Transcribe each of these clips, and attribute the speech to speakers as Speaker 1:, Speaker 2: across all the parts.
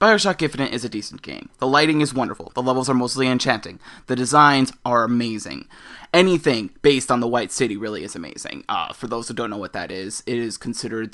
Speaker 1: Bioshock Infinite is a decent game. The lighting is wonderful. The levels are mostly enchanting. The designs are amazing. Anything based on the White City really is amazing. For those who don't know what that is, it is considered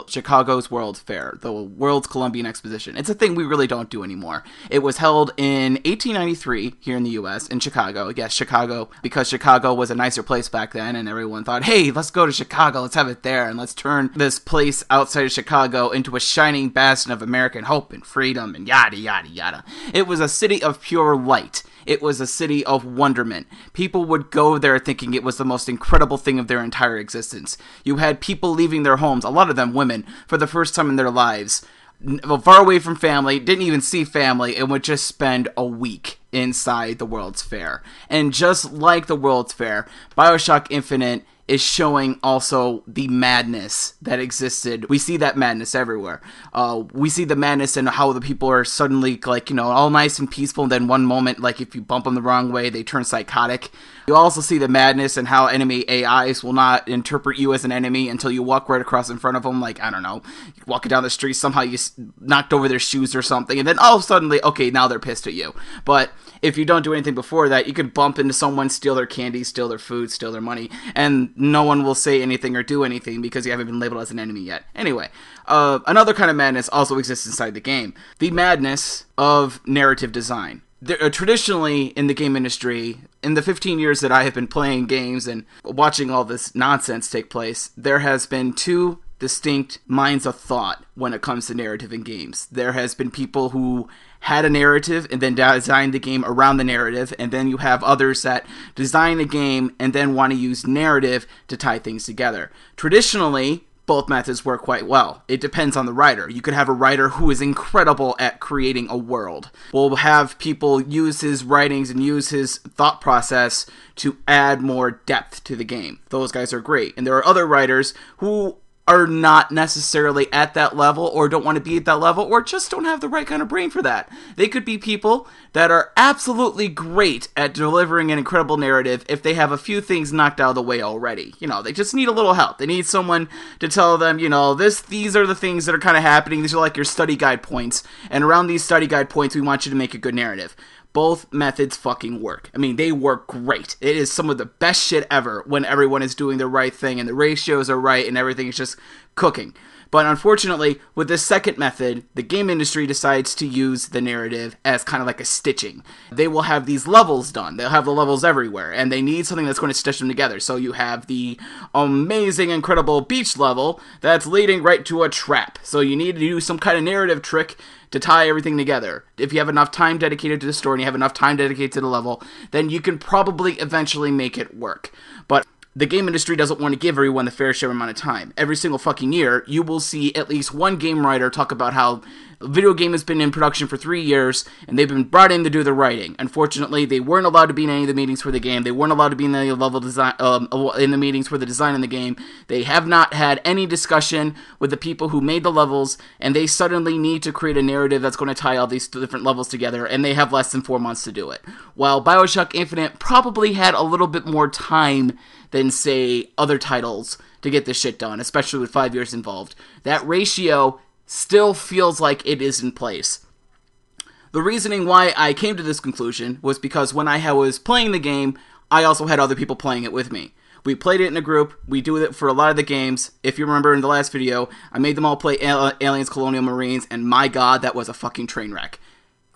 Speaker 1: Chicago's World's Fair, the World's Columbian Exposition. It's a thing we really don't do anymore. It was held in 1893 here in the U.S. in Chicago. Yes, Chicago, because Chicago was a nicer place back then, and everyone thought, hey, let's go to Chicago, let's have it there, and let's turn this place outside of Chicago into a shining bastion of American hope and freedom and yada, yada, yada. It was a city of pure light. It was a city of wonderment. People would go there thinking it was the most incredible thing of their entire existence. You had people leaving their homes, a lot of them women, for the first time in their lives, far away from family, didn't even see family, and would just spend a week inside the World's Fair. And just like the World's Fair, Bioshock Infinite is showing also the madness that existed. We see that madness everywhere. We see the madness in how the people are suddenly, like, you know, all nice and peaceful, and then one moment, like, if you bump them the wrong way, they turn psychotic. You also see the madness in how enemy AIs will not interpret you as an enemy until you walk right across in front of them, like, I don't know, you're walking down the street, somehow you knocked over their shoes or something, and then all of a sudden, okay, now they're pissed at you. But if you don't do anything before that, you could bump into someone, steal their candy, steal their food, steal their money, and no one will say anything or do anything because you haven't been labeled as an enemy yet. Anyway, another kind of madness also exists inside the game. The madness of narrative design. Traditionally, in the game industry, in the 15 years that I have been playing games and watching all this nonsense take place, there has been two distinct minds of thought when it comes to narrative in games. There has been people who had a narrative and then designed the game around the narrative, and then you have others that design a game and then want to use narrative to tie things together. Traditionally, both methods work quite well. It depends on the writer. You could have a writer who is incredible at creating a world. We'll have people use his writings and use his thought process to add more depth to the game. Those guys are great. And there are other writers who are not necessarily at that level, or don't want to be at that level, or just don't have the right kind of brain for that. They could be people that are absolutely great at delivering an incredible narrative if they have a few things knocked out of the way already. You know, they just need a little help. They need someone to tell them, you know, these are the things that are kind of happening. These are like your study guide points, and around these study guide points, we want you to make a good narrative. Both methods fucking work. I mean, they work great. It is some of the best shit ever when everyone is doing the right thing and the ratios are right and everything is just cooking. But unfortunately, with this second method, the game industry decides to use the narrative as kind of like a stitching. They will have these levels done. They'll have the levels everywhere, and they need something that's going to stitch them together. So you have the amazing, incredible beach level that's leading right to a trap. So you need to do some kind of narrative trick to tie everything together. If you have enough time dedicated to the story and you have enough time dedicated to the level, then you can probably eventually make it work. But the game industry doesn't want to give everyone the fair share amount of time. Every single fucking year, you will see at least one game writer talk about how a video game has been in production for 3 years, and they've been brought in to do the writing. Unfortunately, they weren't allowed to be in any of the meetings for the game. They weren't allowed to be in the level design, in the meetings for the design in the game. They have not had any discussion with the people who made the levels, and they suddenly need to create a narrative that's going to tie all these different levels together, and they have less than 4 months to do it. While Bioshock Infinite probably had a little bit more time than, say, other titles to get this shit done, especially with 5 years involved. That ratio still feels like it is in place. The reasoning why I came to this conclusion was because when I was playing the game, I also had other people playing it with me. We played it in a group. We do it for a lot of the games. If you remember in the last video, I made them all play Aliens Colonial Marines, and my god, that was a fucking train wreck.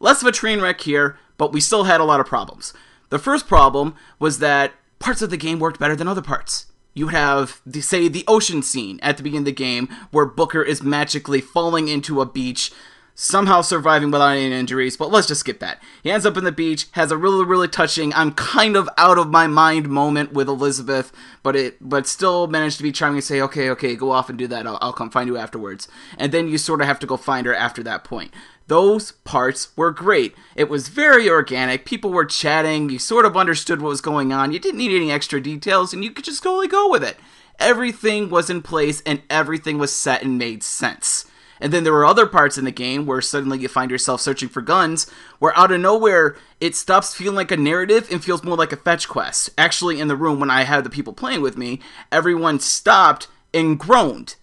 Speaker 1: Less of a train wreck here, but we still had a lot of problems. The first problem was that parts of the game worked better than other parts. You have, say, the ocean scene at the beginning of the game where Booker is magically falling into a beach, somehow surviving without any injuries, but let's just skip that. He ends up in the beach, has a really, really touching, I'm kind of out of my mind moment with Elizabeth, but still managed to be charming and say, okay, go off and do that, I'll come find you afterwards. And then you sort of have to go find her after that point. Those parts were great. It was very organic. People were chatting. You sort of understood what was going on. You didn't need any extra details, and you could just totally go with it. Everything was in place, and everything was set and made sense. And then there were other parts in the game where suddenly you find yourself searching for guns, where out of nowhere, it stops feeling like a narrative and feels more like a fetch quest. Actually, in the room, when I had the people playing with me, everyone stopped and groaned.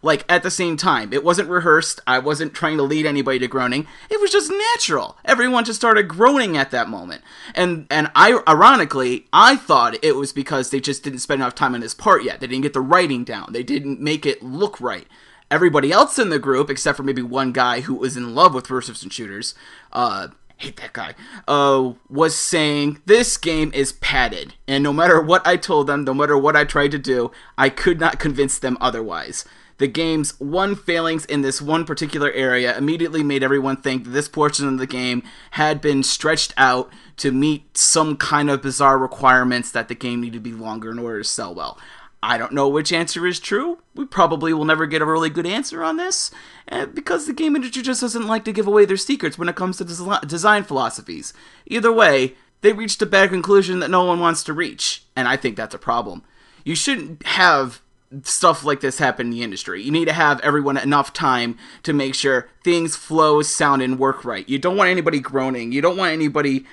Speaker 1: Like, at the same time. It wasn't rehearsed. I wasn't trying to lead anybody to groaning. It was just natural. Everyone just started groaning at that moment. And ironically, I thought it was because they just didn't spend enough time on this part yet. They didn't get the writing down. They didn't make it look right. Everybody else in the group, except for maybe one guy who was in love with first-person shooters, hate that guy, was saying, this game is padded. And no matter what I told them, no matter what I tried to do, I could not convince them otherwise. The game's one failings in this one particular area immediately made everyone think that this portion of the game had been stretched out to meet some kind of bizarre requirements that the game needed to be longer in order to sell well. I don't know which answer is true. We probably will never get a really good answer on this, because the game industry just doesn't like to give away their secrets when it comes to design philosophies. Either way, they reached a bad conclusion that no one wants to reach, and I think that's a problem. You shouldn't have stuff like this happen in the industry. You need to have everyone enough time to make sure things flow, sound, and work right. You don't want anybody groaning. You don't want anybody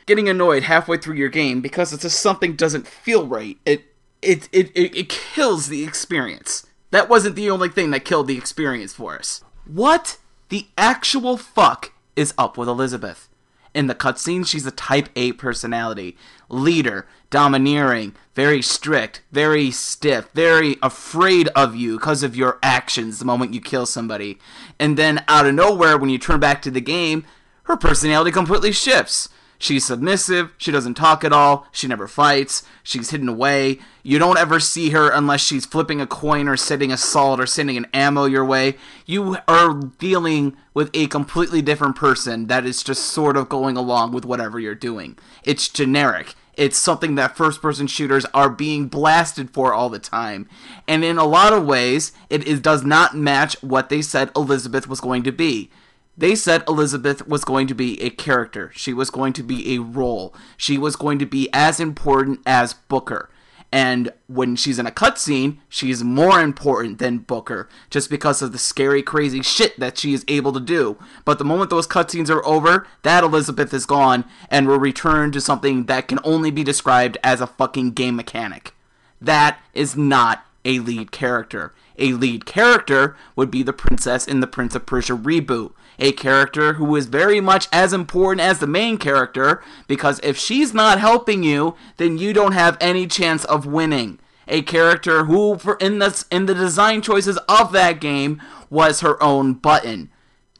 Speaker 1: getting annoyed halfway through your game because it's just something doesn't feel right. It kills the experience. That wasn't the only thing that killed the experience for us. What the actual fuck is up with Elizabeth? In the cutscene, she's a type A personality. Leader, domineering, very strict, very stiff, very afraid of you because of your actions the moment you kill somebody. And then out of nowhere, when you turn back to the game, her personality completely shifts. She's submissive, she doesn't talk at all, she never fights, she's hidden away. You don't ever see her unless she's flipping a coin or sending a salt or sending an ammo your way. You are dealing with a completely different person that is just sort of going along with whatever you're doing. It's generic. It's something that first-person shooters are being blasted for all the time. And in a lot of ways, it does not match what they said Elizabeth was going to be. They said Elizabeth was going to be a character. She was going to be a role. She was going to be as important as Booker. And when she's in a cutscene, she's more important than Booker, just because of the scary, crazy shit that she is able to do. But the moment those cutscenes are over, that Elizabeth is gone, and will return to something that can only be described as a fucking game mechanic. That is not a lead character. A lead character would be the princess in the Prince of Persia reboot. A character who is very much as important as the main character, because if she's not helping you, then you don't have any chance of winning. A character who, in the design choices of that game, was her own button.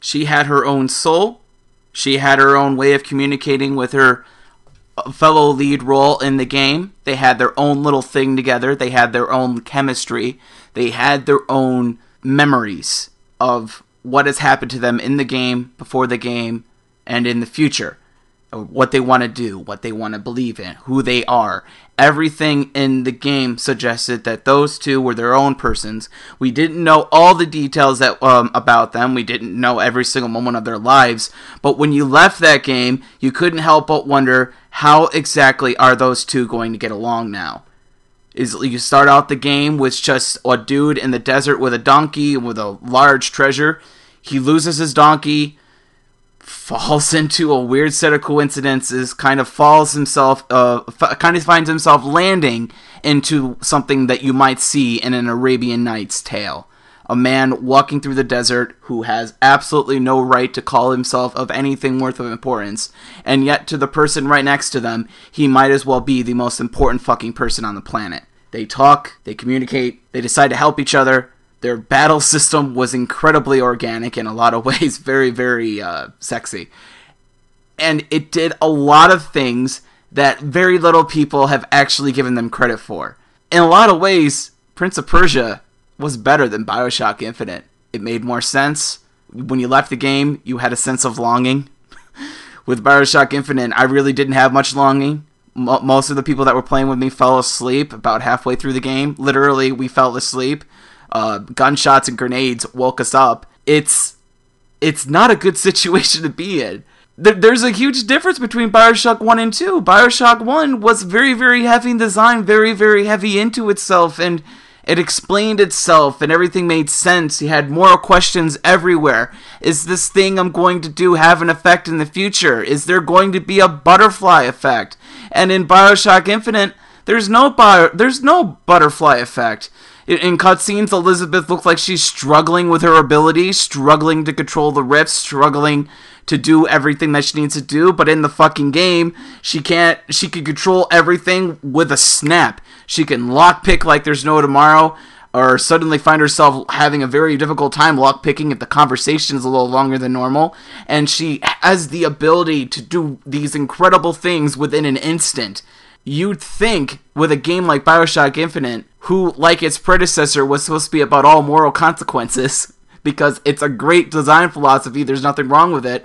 Speaker 1: She had her own soul. She had her own way of communicating with her fellow lead role in the game. They had their own little thing together. They had their own chemistry. They had their own memories of what has happened to them in the game, before the game, and in the future. What they want to do, what they want to believe in, who they are. Everything in the game suggested that those two were their own persons. We didn't know all the details about them. We didn't know every single moment of their lives. But when you left that game, you couldn't help but wonder, how exactly are those two going to get along now? You start out the game with just a dude in the desert with a donkey with a large treasure. He loses his donkey, falls into a weird set of coincidences, kind of finds himself landing into something that you might see in an Arabian Nights tale. A man walking through the desert who has absolutely no right to call himself of anything worth of importance, and yet to the person right next to them, he might as well be the most important fucking person on the planet. They talk, they communicate, they decide to help each other. Their battle system was incredibly organic in a lot of ways, very, very sexy. And it did a lot of things that very little people have actually given them credit for. In a lot of ways, Prince of Persia was better than Bioshock Infinite. It made more sense. When you left the game, you had a sense of longing. With Bioshock Infinite, I really didn't have much longing. Most of the people that were playing with me fell asleep about halfway through the game. Literally, we fell asleep. Gunshots and grenades woke us up. It's not a good situation to be in. There's a huge difference between Bioshock 1 and 2. Bioshock 1 was very, very heavy in design, very, very heavy into itself, and it explained itself, and everything made sense. You had moral questions everywhere. Is this thing I'm going to do have an effect in the future? Is there going to be a butterfly effect? And in Bioshock Infinite, there's no butterfly effect. In cutscenes, Elizabeth looks like she's struggling with her abilities, struggling to control the rifts, struggling to do everything that she needs to do, but in the fucking game, she can control everything with a snap. She can lockpick like there's no tomorrow, or suddenly find herself having a very difficult time lockpicking if the conversation is a little longer than normal, and she has the ability to do these incredible things within an instant. You'd think with a game like Bioshock Infinite, who, like its predecessor, was supposed to be about all moral consequences, because it's a great design philosophy, there's nothing wrong with it,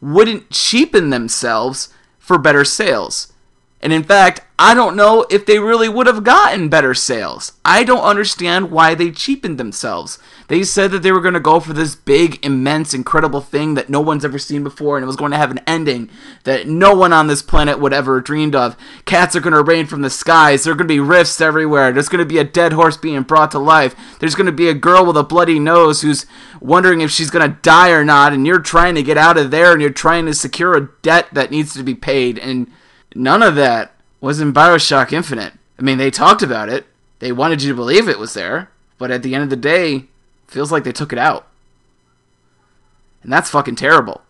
Speaker 1: wouldn't cheapen themselves for better sales. And in fact, I don't know if they really would have gotten better sales. I don't understand why they cheapened themselves. They said that they were going to go for this big, immense, incredible thing that no one's ever seen before, and it was going to have an ending that no one on this planet would ever have dreamed of. Cats are going to rain from the skies. There are going to be rifts everywhere. There's going to be a dead horse being brought to life. There's going to be a girl with a bloody nose who's wondering if she's going to die or not, and you're trying to get out of there, and you're trying to secure a debt that needs to be paid, and none of that was in Bioshock Infinite. I mean, they talked about it. They wanted you to believe it was there. But at the end of the day, it feels like they took it out. And that's fucking terrible.